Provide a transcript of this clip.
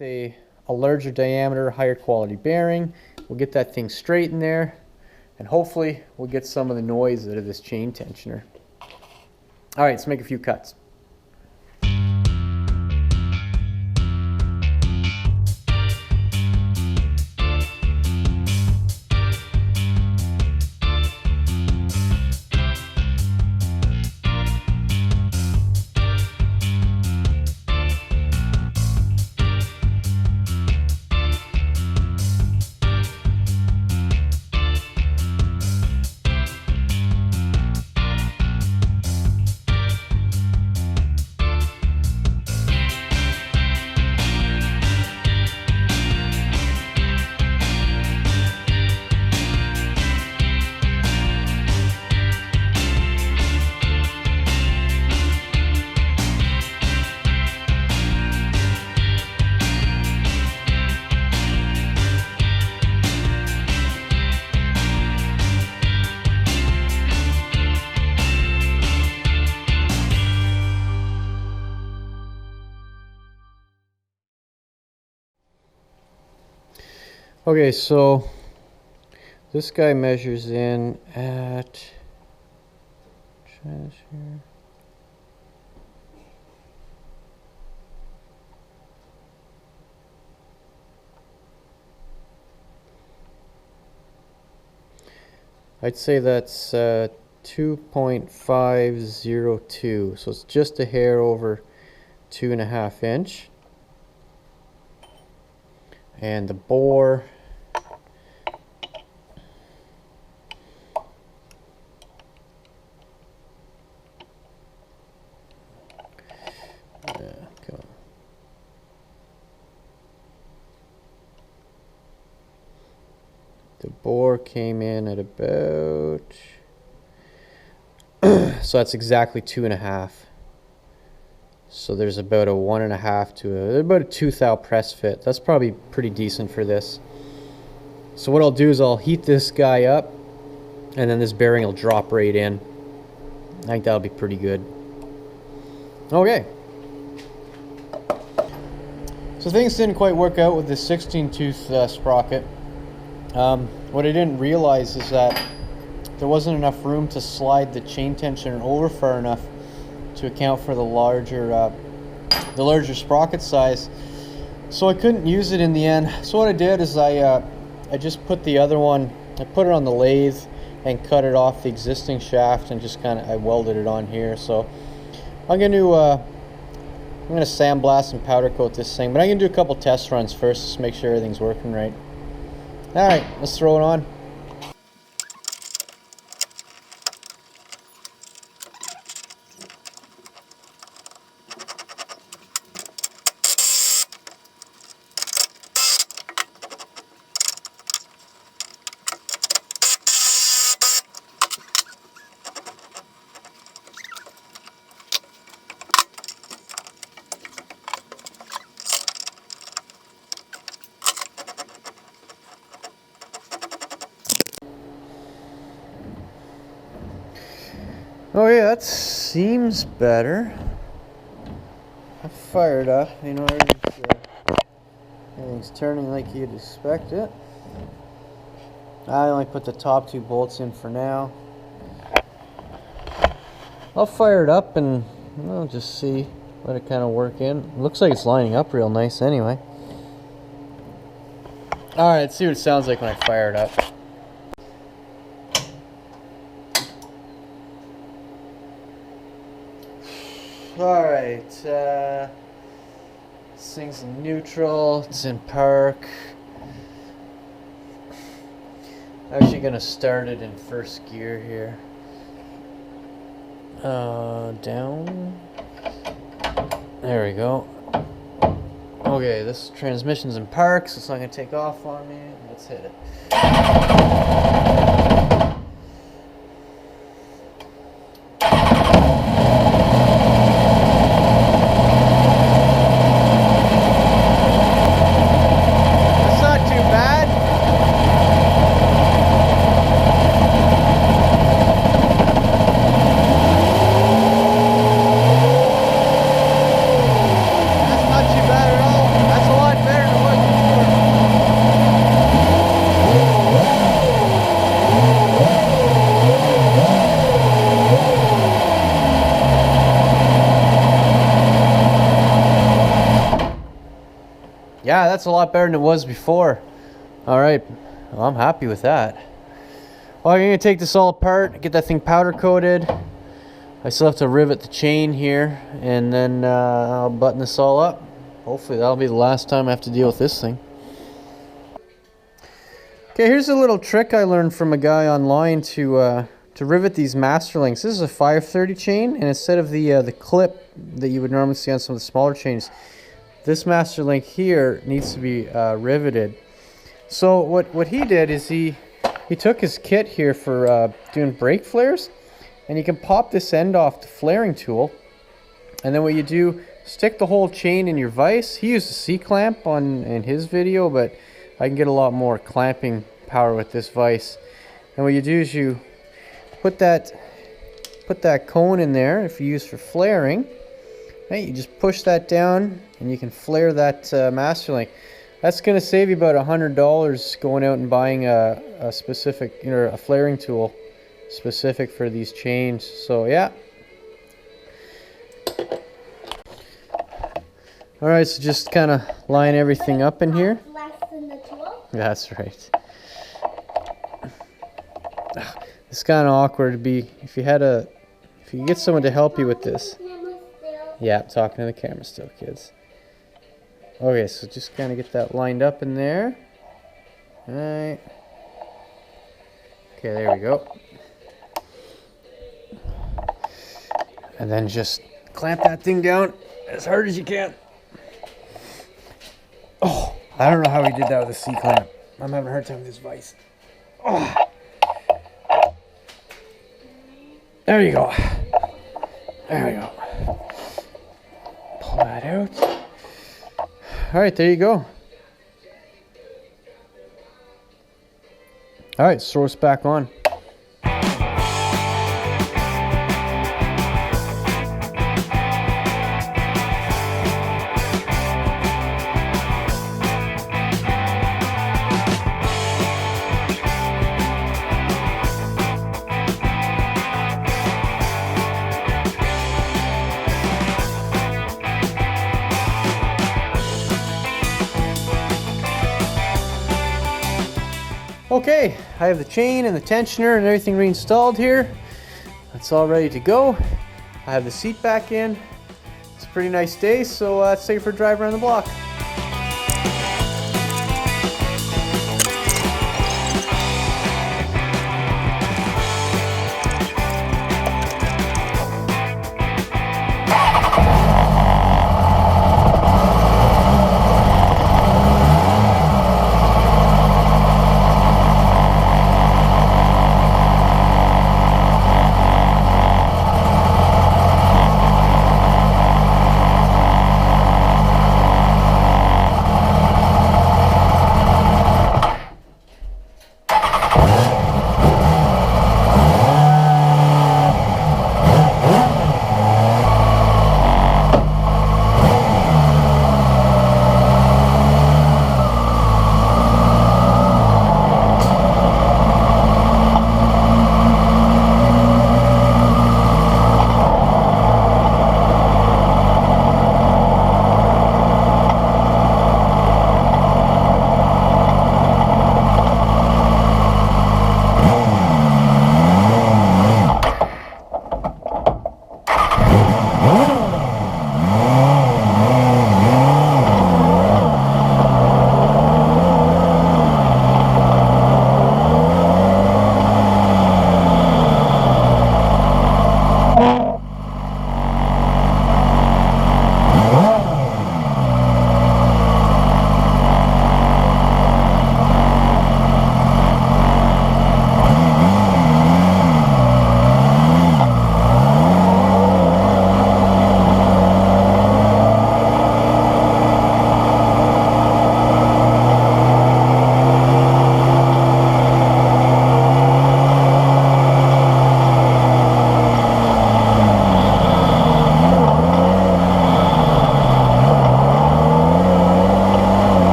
with a larger diameter, higher quality bearing. We'll get that thing straight in there, and hopefully we'll get some of the noise out of this chain tensioner. All right, let's make a few cuts. Okay, so this guy measures in at, try this here. I'd say that's 2.502, so it's just a hair over 2.5 inch. And the bore, came in at about so that's exactly 2.5. So there's about a 1.5 to about a 2 thou press fit. That's probably pretty decent for this. So what I'll do is I'll heat this guy up, and then this bearing will drop right in. I think that'll be pretty good. Okay. So things didn't quite work out with the 16-tooth sprocket. What I didn't realize is that there wasn't enough room to slide the chain tensioner over far enough to account for the larger sprocket size, so I couldn't use it in the end. So what I did is I just put the other one, I put it on the lathe and cut it off the existing shaft, and just I welded it on here. So I'm gonna sandblast and powder coat this thing, but I'm gonna do a couple test runs first just to make sure everything's working right. All right, let's throw it on. Oh yeah, that seems better. I fired up, you know, everything's turning like you'd expect it. I only put the top 2 bolts in for now. I'll fire it up and I'll just see, let it kind of work in. It looks like it's lining up real nice anyway. Alright, let's see what it sounds like when I fire it up. Alright, this thing's in neutral, it's in park. I'm actually going to start it in first gear here. Down. There we go. Okay, this transmission's in park, so it's not going to take off on me. Let's hit it. That's not too bad at all. That's a lot better. Yeah, that's a lot better than it was before. All right, well, I'm happy with that. Well, I'm gonna take this all apart, get that thing powder coated. I still have to rivet the chain here, and then I'll button this all up. Hopefully that'll be the last time I have to deal with this thing. Okay, here's a little trick I learned from a guy online to rivet these master links. This is a 530 chain, and instead of the clip that you would normally see on some of the smaller chains, this master link here needs to be riveted. So what he did is he took his kit here for doing brake flares, and you can pop this end off the flaring tool, and then what you do, stick the whole chain in your vise. He used a C-clamp in his video, but I can get a lot more clamping power with this vise. And what you do is you put that cone in there. If you use for flaring, right, you just push that down and you can flare that master link. That's going to save you about $100 going out and buying a specific, a flaring tool specific for these chains. So yeah. All right, so just kind of line everything up in here. Less than the tool? That's right. It's kind of awkward to be if you get someone to help you with this. Yeah, I'm talking to the camera still, kids. Okay, so just kind of get that lined up in there. All right. Okay, there we go. And then just clamp that thing down as hard as you can. Oh, I don't know how he did that with a C-clamp. I'm having a hard time with this vise. Oh. There you go. There we go. Pull that out. All right, there you go. All right, so throw us back on. Okay, I have the chain and the tensioner and everything reinstalled here. It's all ready to go. I have the seat back in. It's a pretty nice day, so let's take it for a drive around the block.